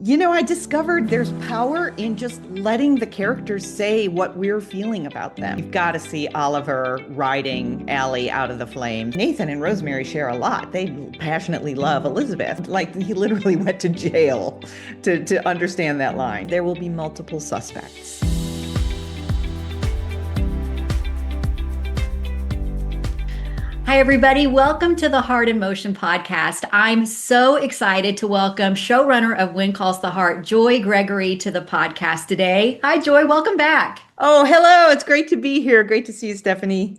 I discovered there's power in just letting the characters say what we're feeling about them. You've got to see Oliver riding Allie out of the flames. Nathan and Rosemary share a lot. They passionately love Elizabeth. Like, he literally went to jail to understand that line. There will be multiple suspects. Hi, everybody. Welcome to the Heart in Motion podcast. I'm so excited to welcome showrunner of When Calls the Heart, Joy Gregory, to the podcast today. Hi, Joy. Welcome back. Oh, hello. It's great to be here. Great to see you, Stephanie.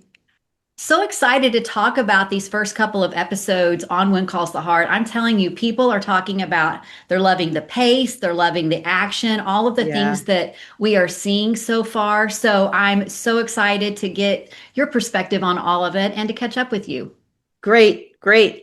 So excited to talk about these first couple of episodes on When Calls the Heart. I'm telling you, people are talking about they're loving the pace, they're loving the action, all of the things that we are seeing so far. So I'm so excited to get your perspective on all of it and to catch up with you. Great.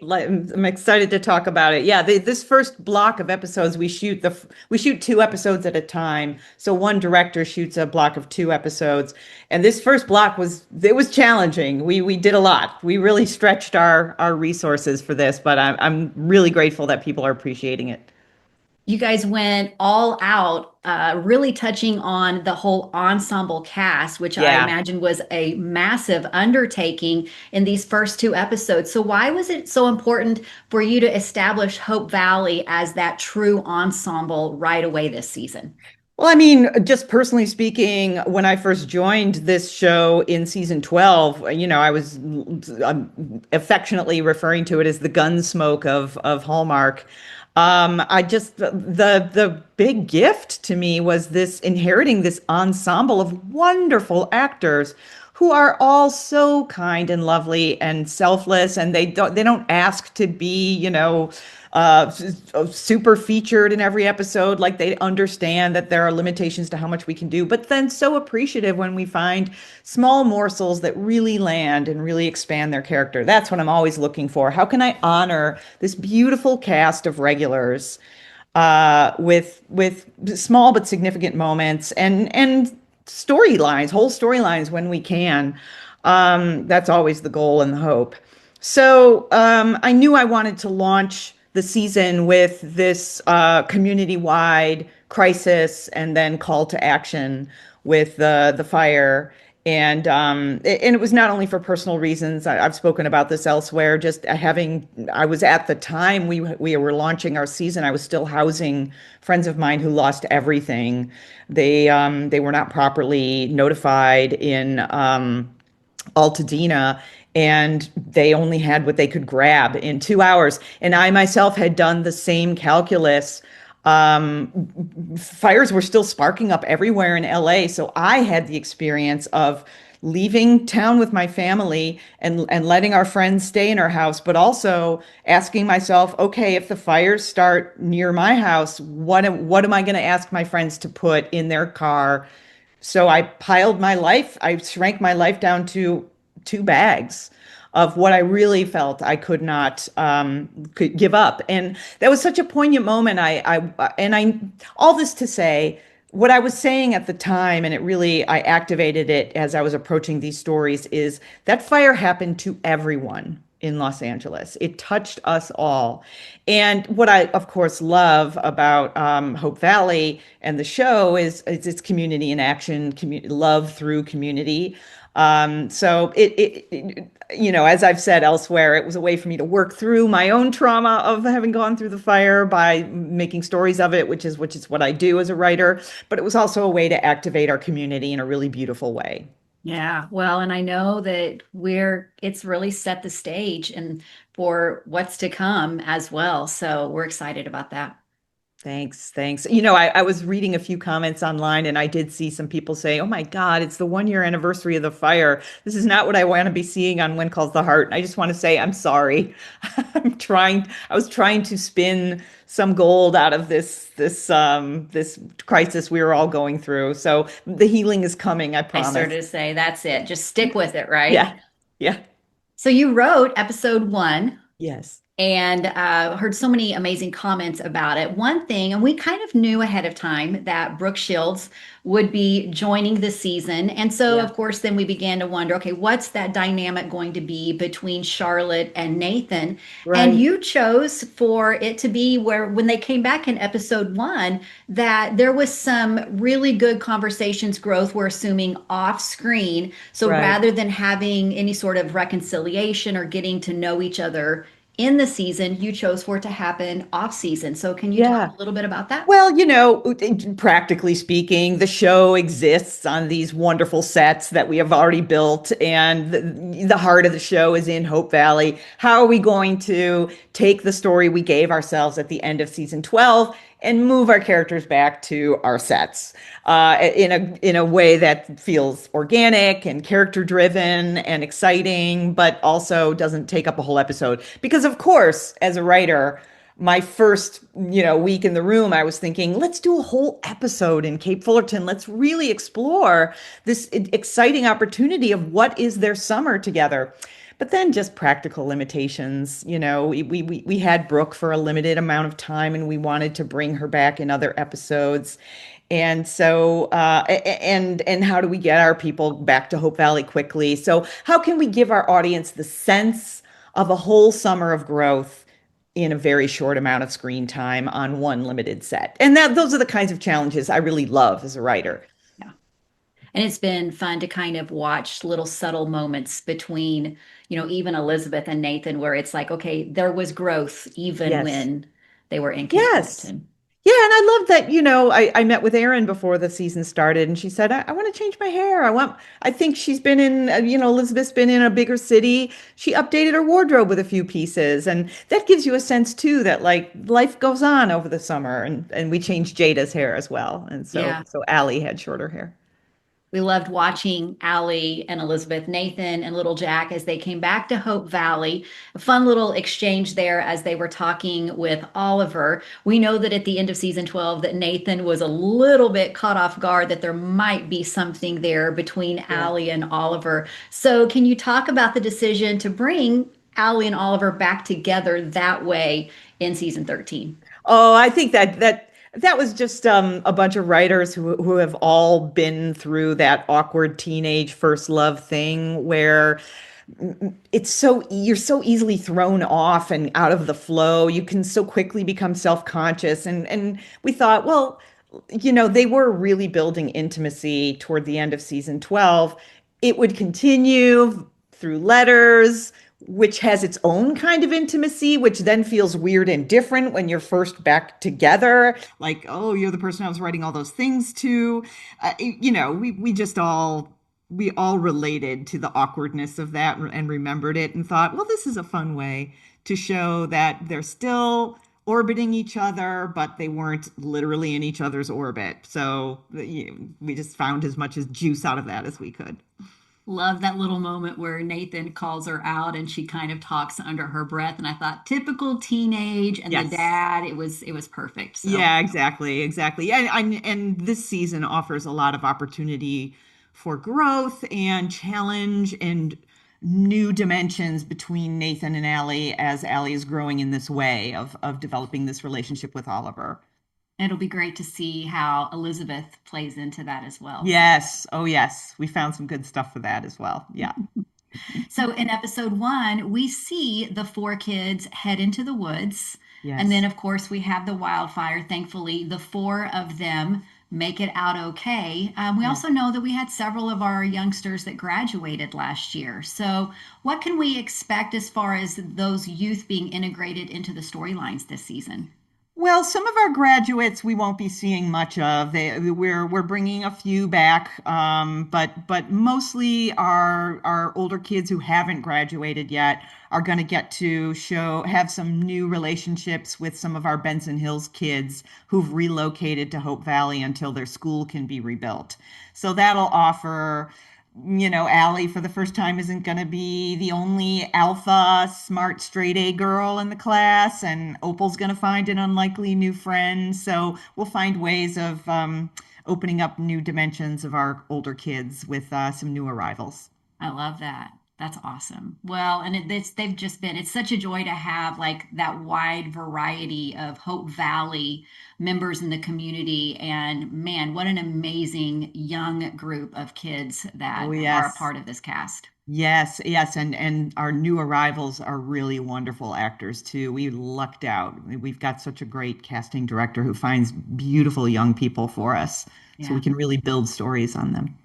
I'm excited to talk about it. Yeah, this first block of episodes, we shoot 2 episodes at a time. So one director shoots a block of 2 episodes, and this first block was challenging. We did a lot. We really stretched our resources for this, but I'm really grateful that people are appreciating it. You guys went all out, really touching on the whole ensemble cast, which I imagine was a massive undertaking in these first 2 episodes. So why was it so important for you to establish Hope Valley as that true ensemble right away this season? Well, I mean, just personally speaking, when I first joined this show in season 12, I was affectionately referring to it as the Gunsmoke of Hallmark. The big gift to me was this inheriting this ensemble of wonderful actors who are all so kind and lovely and selfless, and they don't ask to be, super featured in every episode. Like, they understand that there are limitations to how much we can do, but then so appreciative when we find small morsels that really land and really expand their character. That's what I'm always looking for. How can I honor this beautiful cast of regulars with small but significant moments and storylines, whole storylines when we can. That's always the goal and the hope. So I knew I wanted to launch the season with this community-wide crisis and then call to action with the fire. And it was not only for personal reasons. I've spoken about this elsewhere. I was at the time we were launching our season, I was still housing friends of mine who lost everything. They were not properly notified in Altadena, and they only had what they could grab in 2 hours. And I myself had done the same calculus. Fires were still sparking up everywhere in LA. So I had the experience of leaving town with my family and letting our friends stay in our house, but also asking myself, okay, if the fires start near my house, what am I going to ask my friends to put in their car? So I shrank my life down to 2 bags of what I really felt I could not could give up. And that was such a poignant moment. All this to say, what I was saying at the time, and I activated it as I was approaching these stories, is that fire happened to everyone in Los Angeles. It touched us all. And what I, of course, love about Hope Valley and the show is its community in action, love through community. So as I've said elsewhere, it was a way for me to work through my own trauma of having gone through the fire by making stories of it, which is what I do as a writer. But it was also a way to activate our community in a really beautiful way. Yeah, well, and I know that it's really set the stage and for what's to come as well. So we're excited about that. Thanks. I was reading a few comments online, and I did see some people say, oh my God, it's the 1-year anniversary of the fire. This is not what I want to be seeing on When Calls the Heart. And I just want to say, I'm sorry. I was trying to spin some gold out of this crisis we were all going through. So the healing is coming, I promise. I started to say, that's it. Just stick with it, right? Yeah. Yeah. So you wrote episode 1. Yes. and heard so many amazing comments about it. One thing, and we kind of knew ahead of time that Brooke Shields would be joining the season. And so, Yeah. of course, then we began to wonder, okay, what's that dynamic going to be between Charlotte and Nathan? And Right. you chose for it to be where, when they came back in episode one, that there was some really good conversations growth, we're assuming off screen. So Right. rather than having any sort of reconciliation or getting to know each other in the season, you chose for it to happen off season. So can you talk Yeah. a little bit about that? Well, practically speaking, the show exists on these wonderful sets that we have already built, and the heart of the show is in Hope Valley. How are we going to take the story we gave ourselves at the end of season 12 and move our characters back to our sets in a way that feels organic and character driven and exciting, but also doesn't take up a whole episode? Because, of course, as a writer, my first, week in the room, I was thinking, let's do a whole episode in Cape Fullerton. Let's really explore this exciting opportunity of what is their summer together. But then just practical limitations. We had Brooke for a limited amount of time and we wanted to bring her back in other episodes. And so, and how do we get our people back to Hope Valley quickly? So, how can we give our audience the sense of a whole summer of growth in a very short amount of screen time on one limited set? And those are the kinds of challenges I really love as a writer. Yeah. And it's been fun to kind of watch little subtle moments between, even Elizabeth and Nathan, where it's like, okay, there was growth even Yes. when they were in Cape Yes. Fullerton. Yeah, and I love that, I met with Erin before the season started and she said, I want to change my hair. I think she's been in, Elizabeth's been in a bigger city. She updated her wardrobe with a few pieces. And that gives you a sense too that like life goes on over the summer. And we changed Jada's hair as well. And so, Yeah. so Allie had shorter hair. We loved watching Allie and Elizabeth, Nathan and little Jack as they came back to Hope Valley. A fun little exchange there as they were talking with Oliver. We know that at the end of season 12 that Nathan was a little bit caught off guard that there might be something there between Yeah. Allie and Oliver. So can you talk about the decision to bring Allie and Oliver back together that way in season 13? Oh, I think that was just a bunch of writers who have all been through that awkward teenage first love thing where you're so easily thrown off and out of the flow. You can so quickly become self-conscious, and we thought, well, they were really building intimacy toward the end of season 12. It would continue through letters, which has its own kind of intimacy, which then feels weird and different when you're first back together. Like, oh, you're the person I was writing all those things to. We all related to the awkwardness of that and remembered it and thought, well, this is a fun way to show that they're still orbiting each other, but they weren't literally in each other's orbit. So we just found as much as juice out of that as we could. Love that little moment where Nathan calls her out and she kind of talks under her breath. And I thought typical teenage and the Yes. dad, it was perfect. So Yeah, exactly, exactly. And this season offers a lot of opportunity for growth and challenge and new dimensions between Nathan and Allie as Allie is growing in this way of developing this relationship with Oliver. it'll be great to see how Elizabeth plays into that as well. So Yes. Oh, yes. We found some good stuff for that as well. Yeah. So in episode one, we see the four kids head into the woods. And then, Yes. of course, we have the wildfire. Thankfully, the four of them make it out okay. We Yeah. also know that we had several of our youngsters that graduated last year. So, what can we expect as far as those youth being integrated into the storylines this season? Well, some of our graduates we won't be seeing much of. We're bringing a few back, but mostly our older kids who haven't graduated yet are going to get to have some new relationships with some of our Benson Hills kids who've relocated to Hope Valley until their school can be rebuilt. So that'll offer. Allie for the first time isn't going to be the only alpha, smart, straight A girl in the class, and Opal's going to find an unlikely new friend. So we'll find ways of opening up new dimensions of our older kids with some new arrivals. I love that. That's awesome. Well, and they've just been, it's such a joy to have like that wide variety of Hope Valley members in the community. And man, what an amazing young group of kids Oh, that are a yes. part of this cast. Yes, yes, and our new arrivals are really wonderful actors too. We lucked out. We've got such a great casting director who finds beautiful young people for us, so we Yeah. can really build stories on them.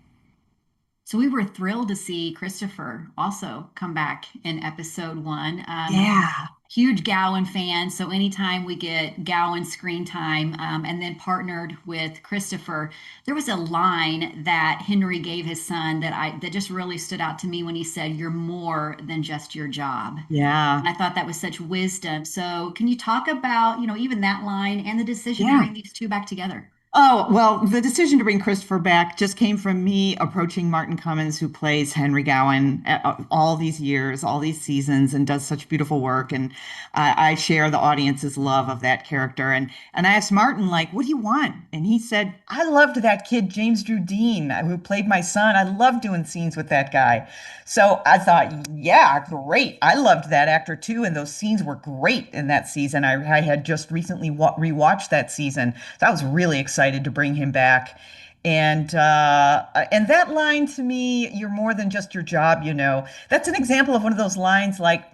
So we were thrilled to see Christopher also come back in episode one. Yeah, Huge Gowen fan, so anytime we get Gowen screen time, and then partnered with Christopher, there was a line that Henry gave his son that just really stood out to me when he said, "You're more than just your job." yeah, And I thought that was such wisdom. So can you talk about, even that line and the decision to yeah. bring these two back together? Oh, well, the decision to bring Christopher back just came from me approaching Martin Cummins, who plays Henry Gowen all these years, all these seasons, and does such beautiful work. And I share the audience's love of that character. And I asked Martin, like, what do you want? And he said, I loved that kid, James Drew Dean, who played my son. I loved doing scenes with that guy. So I thought, yeah, great. I loved that actor too. And those scenes were great in that season. I had just recently rewatched that season. So I was really excited to bring him back. And that line to me, you're more than just your job, you know. That's an example of one of those lines like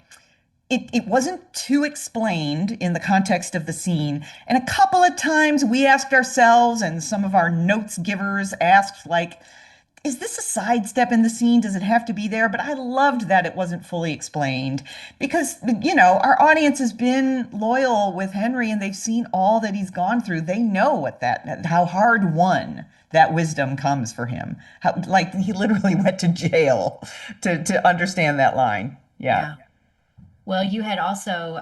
it wasn't too explained in the context of the scene. And a couple of times we asked ourselves, and some of our notes givers asked, like, is this a sidestep in the scene? Does it have to be there? But I loved that it wasn't fully explained because, our audience has been loyal with Henry and they've seen all that he's gone through. They know how hard won that wisdom comes for him. How, like he literally went to jail to understand that line. Yeah. Yeah. Well, you had also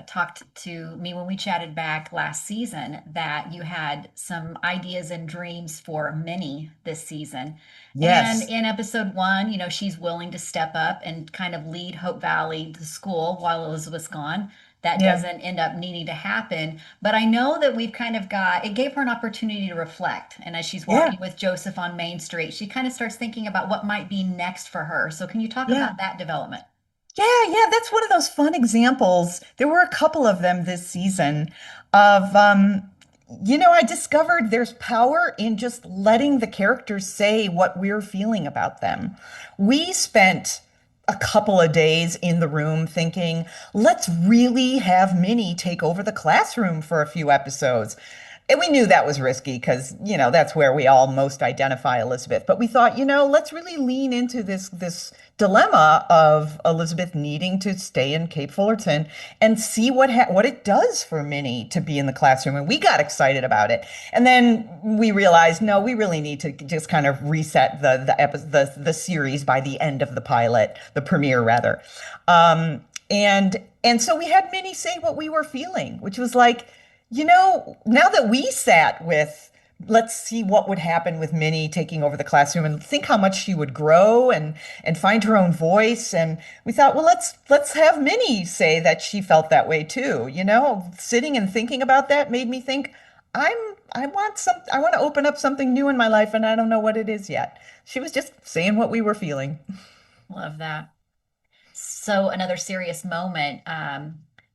talked to me when we chatted back last season that you had some ideas and dreams for Minnie this season. And Yes. in episode one, she's willing to step up and kind of lead Hope Valley to school while Elizabeth's gone. That Yeah. doesn't end up needing to happen. But I know that we've kind of it gave her an opportunity to reflect. And as she's Yeah. walking with Joseph on Main Street, she kind of starts thinking about what might be next for her. So, can you talk Yeah. about that development? Yeah, yeah, that's one of those fun examples. There were a couple of them this season of I discovered there's power in just letting the characters say what we're feeling about them. We spent a couple of days in the room thinking, let's really have Minnie take over the classroom for a few episodes. And we knew that was risky because, that's where we all most identify Elizabeth. But we thought, let's really lean into this dilemma of Elizabeth needing to stay in Cape Fullerton and see what it does for Minnie to be in the classroom. And we got excited about it. And then we realized, no, we really need to just kind of reset the series by the end of the pilot, the premiere rather. And so we had Minnie say what we were feeling, which was like, now that we sat with, let's see what would happen with Minnie taking over the classroom and think how much she would grow and find her own voice. And we thought, well, let's have Minnie say that she felt that way too. Sitting and thinking about that made me think, I want to open up something new in my life and I don't know what it is yet. She was just saying what we were feeling. Love that. So another serious moment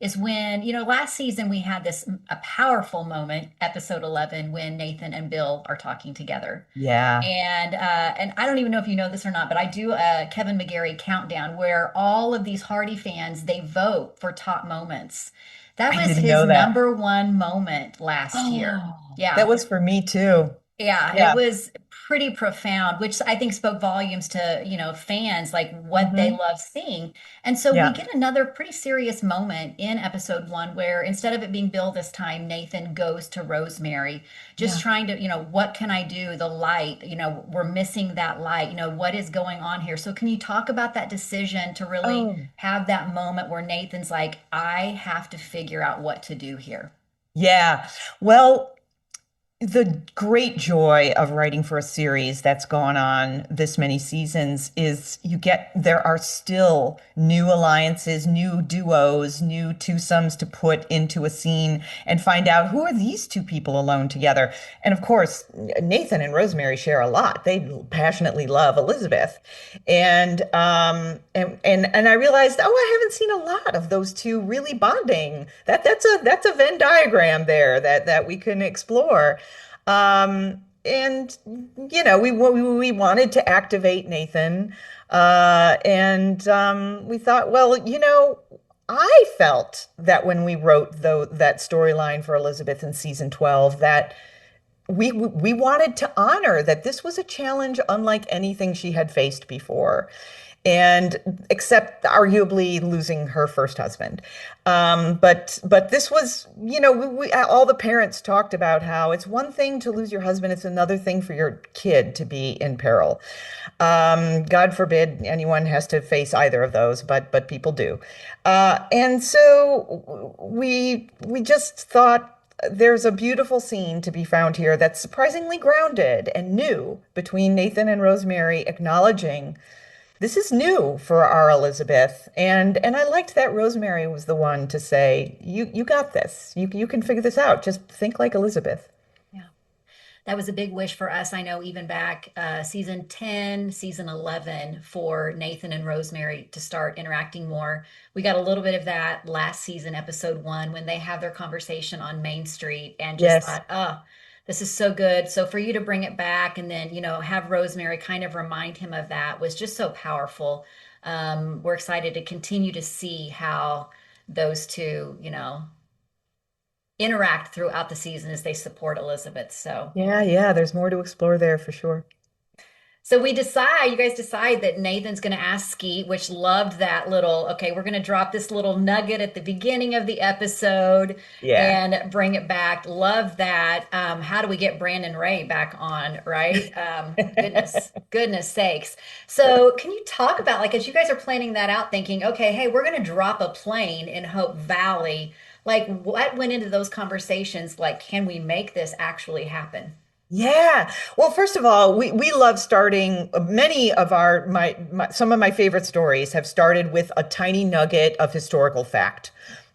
is when, last season we had a powerful moment, episode 11, when Nathan and Bill are talking together. Yeah. And I don't even know if you know this or not, but I do a Kevin McGarry countdown where all of these Hardy fans, they vote for top moments. That I was didn't his know that. number one moment last year. Oh, Yeah. that was for me too. Yeah, it Yeah. was pretty profound, which I think spoke volumes to, fans, like what they Hmm. love seeing. And so we Yeah. get another pretty serious moment in episode one where instead of it being Bill this time, Nathan goes to Rosemary, just Yeah. trying to, what can I do? The light, we're missing that light, what is going on here? So can you talk about that decision to really Oh, have that moment where Nathan's like, I have to figure out what to do here? yeah. Well, The great joy of writing for a series that's gone on this many seasons is there are still new alliances, new duos, new twosomes to put into a scene and find out who are these two people alone together. And of course, Nathan and Rosemary share a lot. They passionately love Elizabeth. And I realized, oh, I haven't seen a lot of those two really bonding. That's a Venn diagram there that we can explore. And we wanted to activate Nathan, and we thought, well, I felt that when we wrote that storyline for Elizabeth in season 12, that we wanted to honor that this was a challenge unlike anything she had faced before, and except arguably losing her first husband. But this was, all the parents talked about how it's one thing to lose your husband, it's another thing for your kid to be in peril. God forbid anyone has to face either of those, but people do. And so we just thought there's a beautiful scene to be found here that's surprisingly grounded and new between Nathan and Rosemary, acknowledging this is new for our Elizabeth. And I liked that Rosemary was the one to say, you got this. You can figure this out. Just think like Elizabeth. Yeah. That was a big wish for us. I know even back season 10, season 11 for Nathan and Rosemary to start interacting more. We got a little bit of that last season, episode 1, when they have their conversation on Main Street and just Yes. thought, oh, this is so good. So for you to bring it back and then, have Rosemary kind of remind him of that was just so powerful. We're excited to continue to see how those two, interact throughout the season as they support Elizabeth. Yeah, yeah, there's more to explore there for sure. So you guys decide that Nathan's going to ask Skeet, which loved that little, okay, we're going to drop this little nugget at the beginning of the episode Yeah. and bring it back. Love that. How do we get Brandon Ray back on, right? Goodness sakes. So can you talk about, like, as you guys are planning that out, thinking, okay, hey, we're going to drop a plane in Hope Valley. Like, what went into those conversations? Like, can we make this actually happen? Yeah. Well, first of all, we love starting many of some of my favorite stories have started with a tiny nugget of historical fact.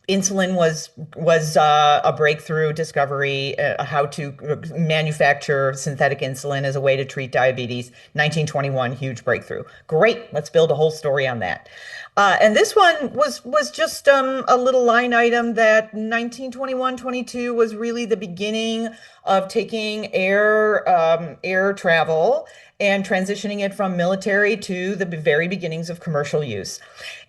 Insulin was a breakthrough discovery, how to manufacture synthetic insulin as a way to treat diabetes. 1921, huge breakthrough. Great. Let's build a whole story on that. And this one was just a little line item that 1921-22 was really the beginning of taking air travel and transitioning it from military to the very beginnings of commercial use.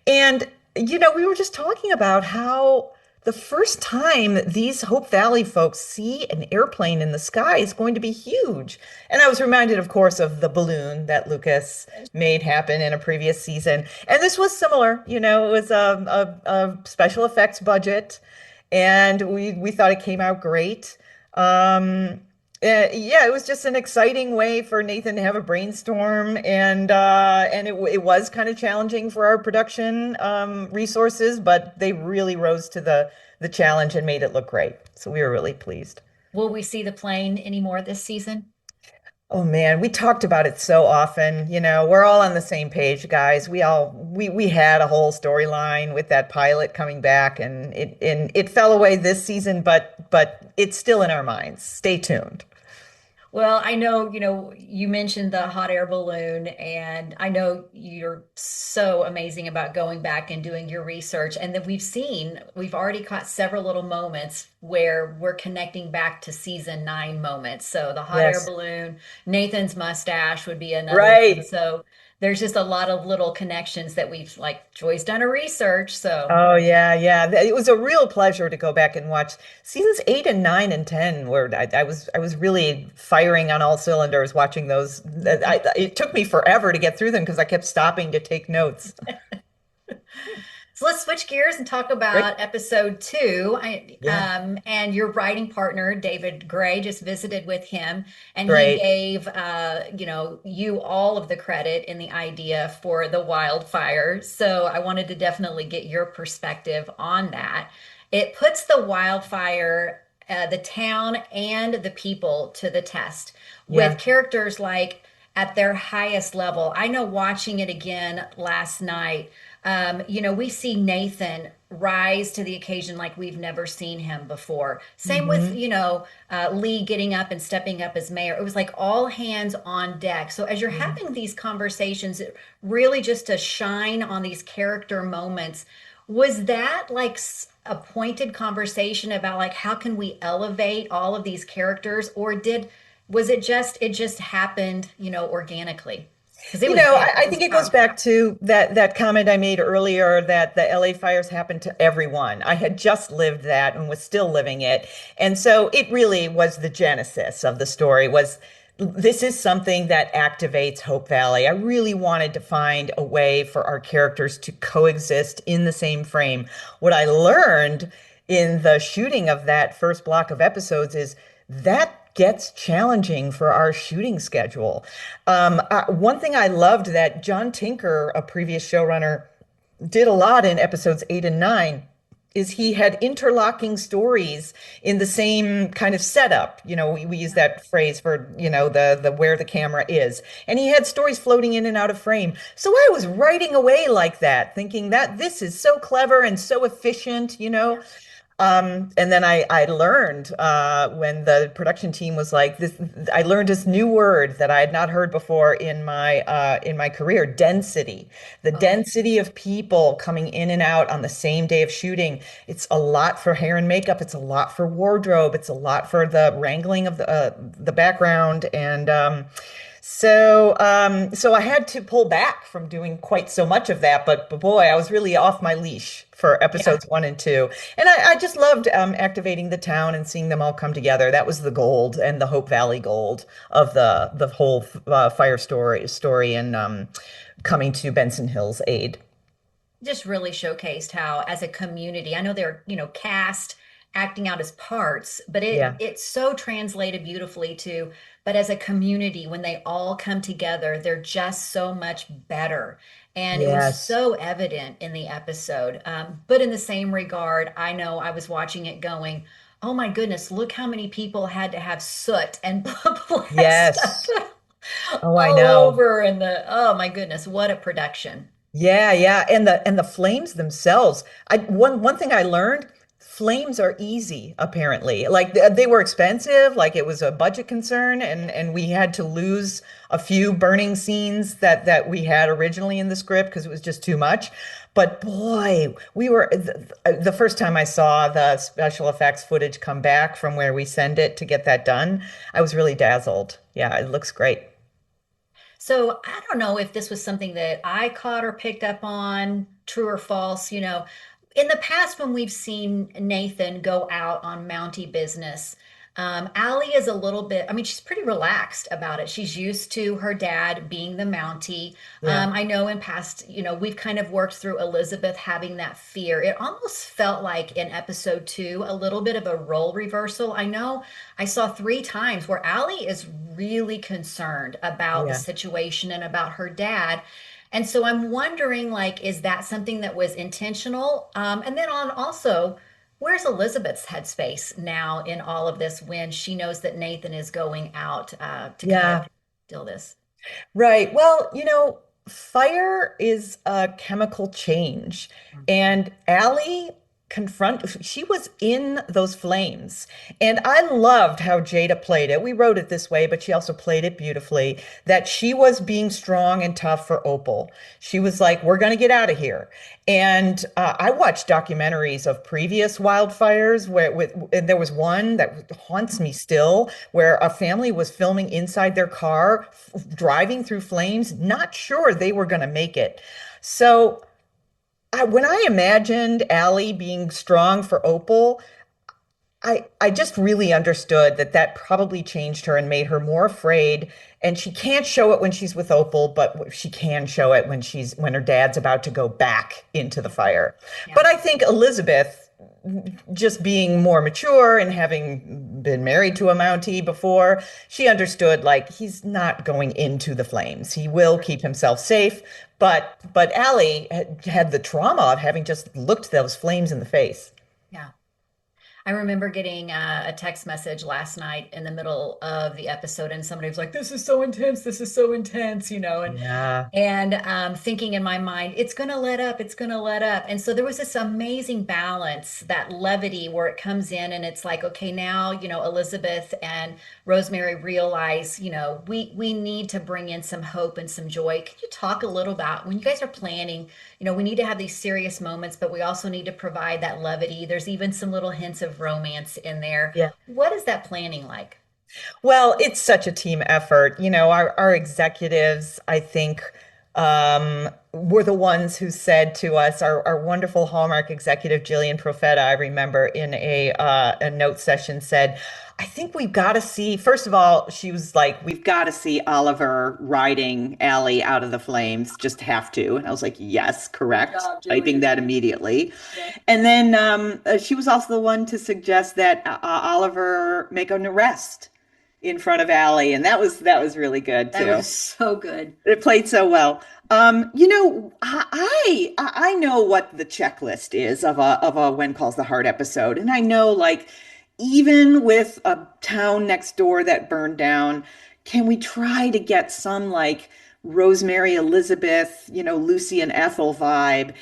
And we were just talking about how the first time these Hope Valley folks see an airplane in the sky is going to be huge. And I was reminded, of course, of the balloon that Lucas made happen in a previous season. And this was similar. It was a special effects budget, and we thought it came out great. Yeah, it was just an exciting way for Nathan to have a brainstorm, and it was kind of challenging for our production resources, but they really rose to the challenge and made it look great. So we were really pleased. Will we see the plane anymore this season? Oh man, we talked about it so often. We're all on the same page, guys. We had a whole storyline with that pilot coming back, and it fell away this season, but it's still in our minds. Stay tuned. Well, I know, you mentioned the hot air balloon, and I know you're so amazing about going back and doing your research. And that we've already caught several little moments where we're connecting back to season 9 moments. So the hot air Yes. balloon, Nathan's mustache would be another one. Right. So there's just a lot of little connections that we've, like, Joy's done her research. So Oh yeah, yeah. It was a real pleasure to go back and watch seasons 8 and 9 and 10, where I was really firing on all cylinders watching those. It took me forever to get through them because I kept stopping to take notes. So let's switch gears and talk Great. about episode 2. Yeah, And your writing partner, David Gray, just visited with him, and he great. gave you all of the credit in the idea for the wildfire. So I wanted to definitely get your perspective on that. It puts the wildfire the town and the people to the test with Yeah. characters like at their highest level. I know watching it again last night, we see Nathan rise to the occasion like we've never seen him before. Same with, Hmm. Lee getting up and stepping up as mayor. It was like all hands on deck. So as you're Yeah. having these conversations, really just to shine on these character moments, was that like a pointed conversation about like how can we elevate all of these characters, or did was it just happened, organically? Because it You was know, big. It I was think it goes powerful. back to that comment I made earlier that the LA fires happened to everyone. I had just lived that and was still living it. And so it really was the genesis of the story was this is something that activates Hope Valley. I really wanted to find a way for our characters to coexist in the same frame. What I learned in the shooting of that first block of episodes is that gets challenging for our shooting schedule. One thing I loved that John Tinker, a previous showrunner, did a lot in episodes 8 and 9 is he had interlocking stories in the same kind of setup. We use Yeah. that phrase for, the where the camera is. And he had stories floating in and out of frame. So I was writing away like that, thinking that this is so clever and so efficient. And then I learned when the production team was like this, I learned this new word that I had not heard before in my career, density. The Oh, density of people coming in and out on the same day of shooting. It's a lot for hair and makeup. It's a lot for wardrobe. It's a lot for the wrangling of the background and so I had to pull back from doing quite so much of that, but boy, I was really off my leash for yeah. episodes 1 and 2. And I just loved activating the town and seeing them all come together. That was the gold and the Hope Valley gold of the whole fire story and coming to Benson Hill's aid. Just really showcased how as a community, I know they're, cast acting out as parts, but it Yeah. it's so translated beautifully to, but as a community, when they all come together, they're just so much better. And it was Yes. so evident in the episode. But in the same regard, I know I was watching it going, oh my goodness, look how many people had to have soot and black stuff Yes. Oh, I all know. over. And oh my goodness, what a production. Yeah, yeah, and the flames themselves. One thing I learned, flames are easy apparently. Like they were expensive, like it was a budget concern, and we had to lose a few burning scenes that we had originally in the script because it was just too much. But boy, the first time I saw the special effects footage come back from where we send it to get that done, I was really dazzled. Yeah, it looks great. So I don't know if this was something that I caught or picked up on, true or false. In the past, when we've seen Nathan go out on Mountie business, Allie is a little bit, I mean, she's pretty relaxed about it. She's used to her dad being the Mountie. Yeah. I know in past, we've kind of worked through Elizabeth having that fear. It almost felt like in episode 2, a little bit of a role reversal. I know I saw 3 times where Allie is really concerned about the Yeah. situation and about her dad. And so I'm wondering, like, is that something that was intentional? And then on also, where's Elizabeth's headspace now in all of this when she knows that Nathan is going out to kind of Yeah. deal this? Right. Well, fire is a chemical change. And Allie she was in those flames. And I loved how Jada played it. We wrote it this way, but she also played it beautifully, that she was being strong and tough for Opal. She was like, we're going to get out of here. And I watched documentaries of previous wildfires and there was one that haunts me still, where a family was filming inside their car, driving through flames, not sure they were going to make it. So when I imagined Allie being strong for Opal, I just really understood that probably changed her and made her more afraid. And she can't show it when she's with Opal, but she can show it when her dad's about to go back into the fire. Yeah. But I think Elizabeth, just being more mature and having been married to a Mountie before, she understood like he's not going into the flames. He will keep himself safe. But Allie had the trauma of having just looked those flames in the face. Yeah. I remember getting a text message last night in the middle of the episode, and somebody was like, "This is so intense. This is so intense," Yeah. and thinking in my mind, it's going to let up, it's going to let up. And so there was this amazing balance, that levity where it comes in and it's like, okay, now, Elizabeth and Rosemary realize, we need to bring in some hope and some joy. Could you talk a little about when you guys are planning, we need to have these serious moments, but we also need to provide that levity. There's even some little hints of romance in there. Yeah. What is that planning like? Well, it's such a team effort. Our executives, I think, were the ones who said to us, our wonderful Hallmark executive, Jillian Profeta, I remember in a note session said, I think we've got to see, first of all, she was like, we've got to see Oliver riding Allie out of the flames, just have to. And I was like, yes, Good correct. job, Typing Jillian. that immediately. Yeah. And then she was also the one to suggest that Oliver make an arrest in front of Allie, and that was really good That too. was so good. It played so well. I know what the checklist is of a When Calls the Heart episode, and I know like even with a town next door that burned down, can we try to get some like Rosemary, Elizabeth, Lucy and Ethel vibe?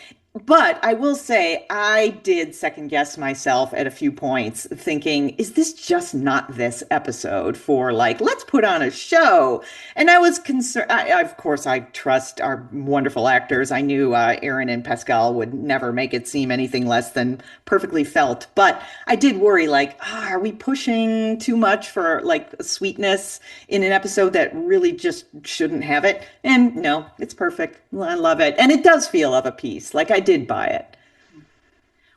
But I will say, I did second guess myself at a few points, thinking, is this just not this episode for like, let's put on a show? And I was concerned. Of course, I trust our wonderful actors. I knew Aaron and Pascal would never make it seem anything less than perfectly felt. But I did worry, like, are we pushing too much for like sweetness in an episode that really just shouldn't have it? And no, it's perfect. I love it. And it does feel of a piece. Like I did buy it.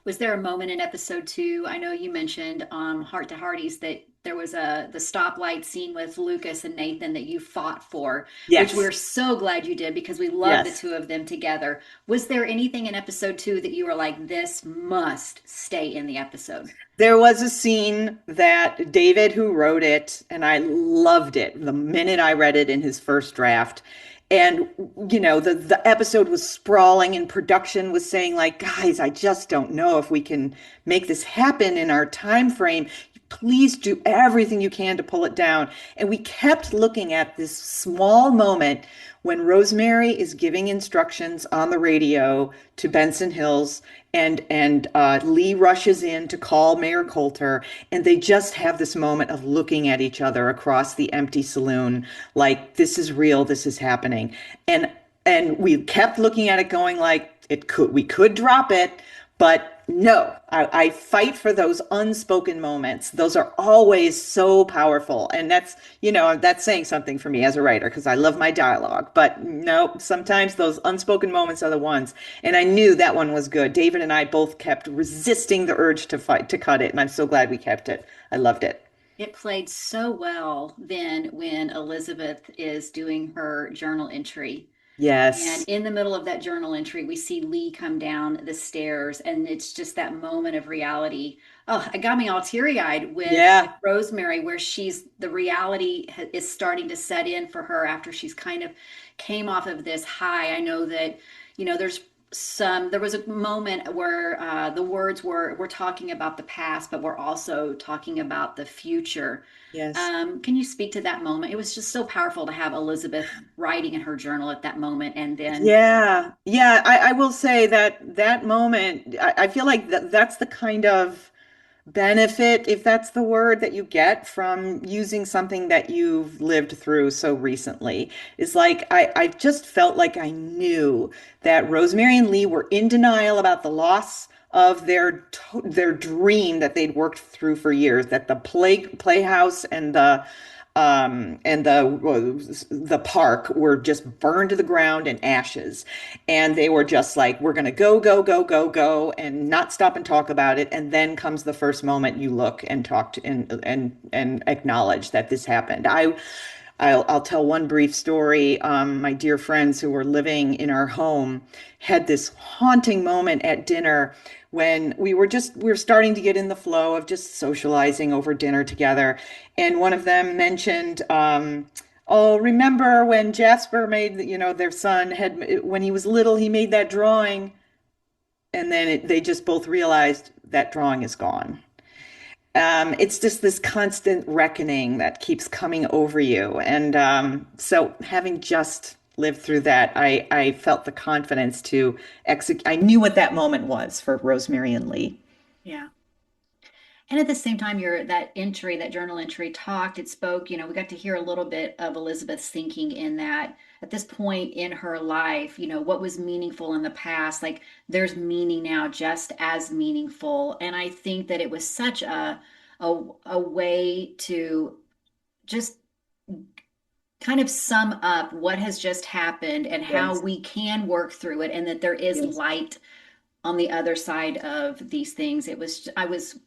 Was there a moment in episode two? I know you mentioned Heart to Hearties that there was the stoplight scene with Lucas and Nathan that you fought for, which we're Yes. so glad you did because we love the Yes. two of them together. Was there anything in episode two that you were like, this must stay in the episode? There was a scene that David, who wrote it, and I loved it the minute I read it in his first draft. And the episode was sprawling and production was saying like, guys, I just don't know if we can make this happen in our time frame. Please do everything you can to pull it down. And we kept looking at this small moment when Rosemary is giving instructions on the radio to Benson Hills, and Lee rushes in to call Mayor Coulter, and they just have this moment of looking at each other across the empty saloon, like this is real, this is happening, and we kept looking at it, going like we could drop it, but no, I fight for those unspoken moments. Those are always so powerful. And that's saying something for me as a writer because I love my dialogue. But no, sometimes those unspoken moments are the ones. And I knew that one was good. David and I both kept resisting the urge to fight, to cut it. And I'm so glad we kept it. I loved it. It played so well then when Elizabeth is doing her journal entry. And Yes. in the middle of that journal entry, we see Lee come down the stairs, and it's just that moment of reality. Oh, it got me all teary-eyed with Yeah. Rosemary, where the reality is starting to set in for her after she's kind of came off of this high. I know that, there was a moment where the words we're talking about the past, but we're also talking about the future. Yes. Can you speak to that moment? It was just so powerful to have Elizabeth writing in her journal at that moment, and then Yeah. Yeah. I will say that that moment, I feel like that's the kind of benefit, if that's the word, that you get from using something that you've lived through so recently. Is like I just felt like I knew that Rosemary and Lee were in denial about the loss of their dream that they'd worked through for years, that the playhouse and the park were just burned to the ground in ashes, and they were just like, we're going to go go go go go and not stop and talk about it. And then comes the first moment you look and talk to, and acknowledge that this happened. I'll tell one brief story. My dear friends who were living in our home had this haunting moment at dinner when we were starting to get in the flow of just socializing over dinner together. And one of them mentioned, oh, remember when Jasper made, their son had, when he was little, he made that drawing. And then they just both realized that drawing is gone. It's just this constant reckoning that keeps coming over you. And so having just lived through that, I felt the confidence to execute. I knew what that moment was for Rosemary and Lee. Yeah. And at the same time, that entry, that journal entry talked, it spoke, we got to hear a little bit of Elizabeth's thinking in that at this point in her life, what was meaningful in the past, like there's meaning now just as meaningful. And I think that it was such a way to just kind of sum up what has just happened and how Yes. we can work through it and that there is Yes. light on the other side of these things. I was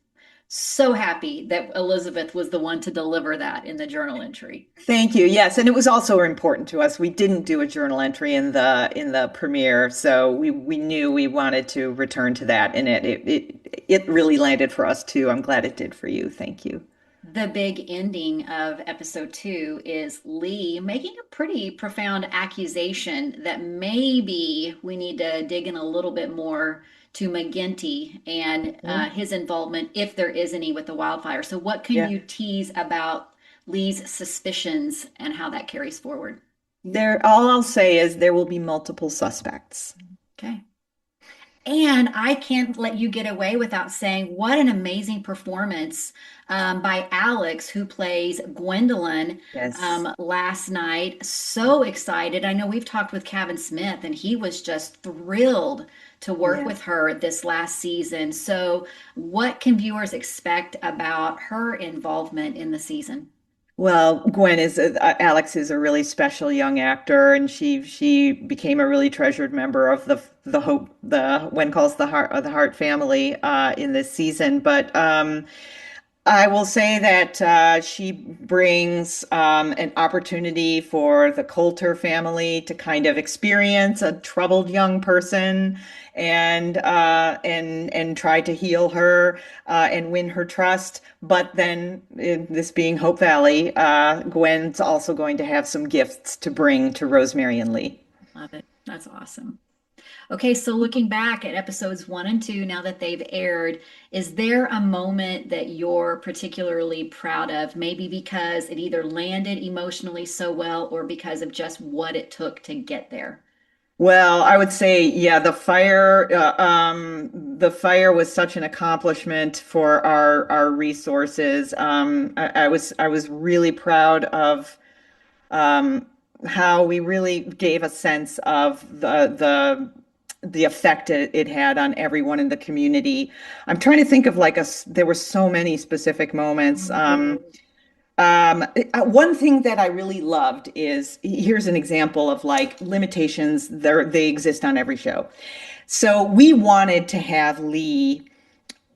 so happy that Elizabeth was the one to deliver that in the journal entry. Thank you. Yes, and it was also important to us. We didn't do a journal entry in the premiere, so we knew we wanted to return to that, and it really landed for us too. I'm glad it did for you. Thank you. The big ending of episode 2 is Lee making a pretty profound accusation that maybe we need to dig in a little bit more to McGinty and his involvement, if there is any, with the wildfire. So, what can Yeah. you tease about Lee's suspicions and how that carries forward? All I'll say is there will be multiple suspects. Okay. And I can't let you get away without saying what an amazing performance by Alex, who plays Gwendolyn, Yes. last night. So excited. I know we've talked with Kevin Smith, and he was just thrilled to work Yeah. with her this last season. So, what can viewers expect about her involvement in the season? Well, Alex is a really special young actor, and she became a really treasured member of the Hope the When Calls the Heart family in this season. But I will say that she brings an opportunity for the Coulter family to kind of experience a troubled young person and try to heal her and win her trust. But then, this being Hope Valley, Gwen's also going to have some gifts to bring to Rosemary and Lee. Love it. That's awesome. Okay, so looking back at episodes 1 and 2, now that they've aired, is there a moment that you're particularly proud of? Maybe because it either landed emotionally so well or because of just what it took to get there? Well, I would say, yeah, the fire was such an accomplishment for our resources. I was really proud of um, how we really gave a sense of the effect it had on everyone in the community. I'm trying to think of there were so many specific moments. One thing that I really loved is, here's an example of like limitations. They exist on every show. So we wanted to have Lee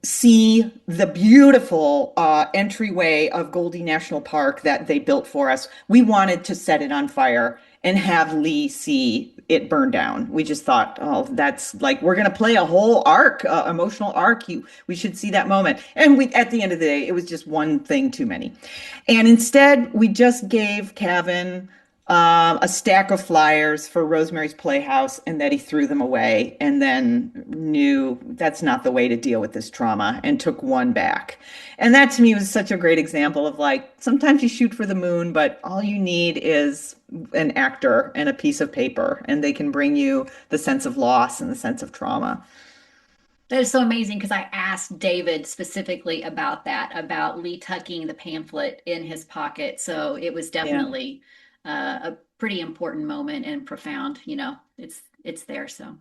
see the beautiful entryway of Goldie National Park that they built for us. We wanted to set it on fire and have Lee see it burn down. We just thought, oh, that's like, we're going to play a whole arc, emotional arc. We should see that moment. And at the end of the day, it was just one thing too many. And instead, we just gave Kevin a stack of flyers for Rosemary's Playhouse, and that he threw them away and then knew that's not the way to deal with this trauma and took one back. And that to me was such a great example of like, sometimes you shoot for the moon, but all you need is an actor and a piece of paper, and they can bring you the sense of loss and the sense of trauma. That is so amazing because I asked David specifically about that, about Lee tucking the pamphlet in his pocket. So it was Yeah. definitely a pretty important moment and profound. It's there. So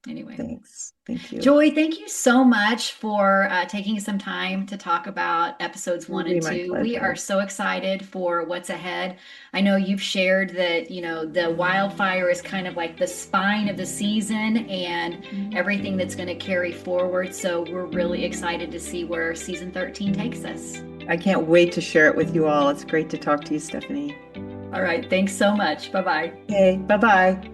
anyway. Thanks. Thank you. Joy, thank you so much for taking some time to talk about episodes 1 and 2. We are so excited for what's ahead. I know you've shared that, the wildfire is kind of like the spine of the season and everything that's going to carry forward. So we're really excited to see where season 13 takes us. I can't wait to share it with you all. It's great to talk to you, Stephanie. All right. Thanks so much. Bye-bye. Okay, bye-bye.